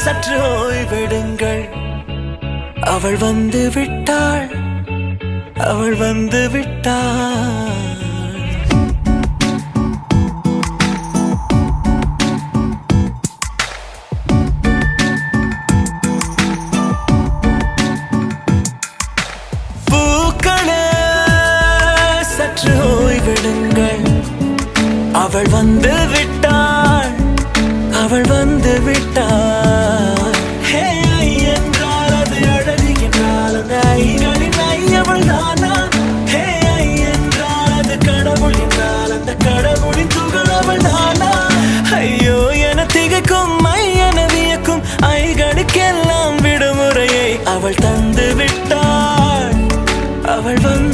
சற்று ஓய்வெடுங்கள். அவள் வந்து விட்டாள், அவள் வந்து விட்டாள். பூக்களே சற்று ஓய்வெடுங்கள். அவள் வந்து விட்டாள், அவள் வந்து விட்டாள். ஹே ஐ என்றால் அது அழகு என்றால் அந்த ஐகளின் ஐ அவள் தானா? ஹே ஐ என்றால் அது கடவுள் என்றால் அந்த கடவுளின் துகள் அவள் தானா? ஐயோ என திகைக்கும் ஐ என வியக்கும் ஐகளுக்கெல்லாம் விடுமுறையை அவள் தந்து விட்டாள், அவள் வந்து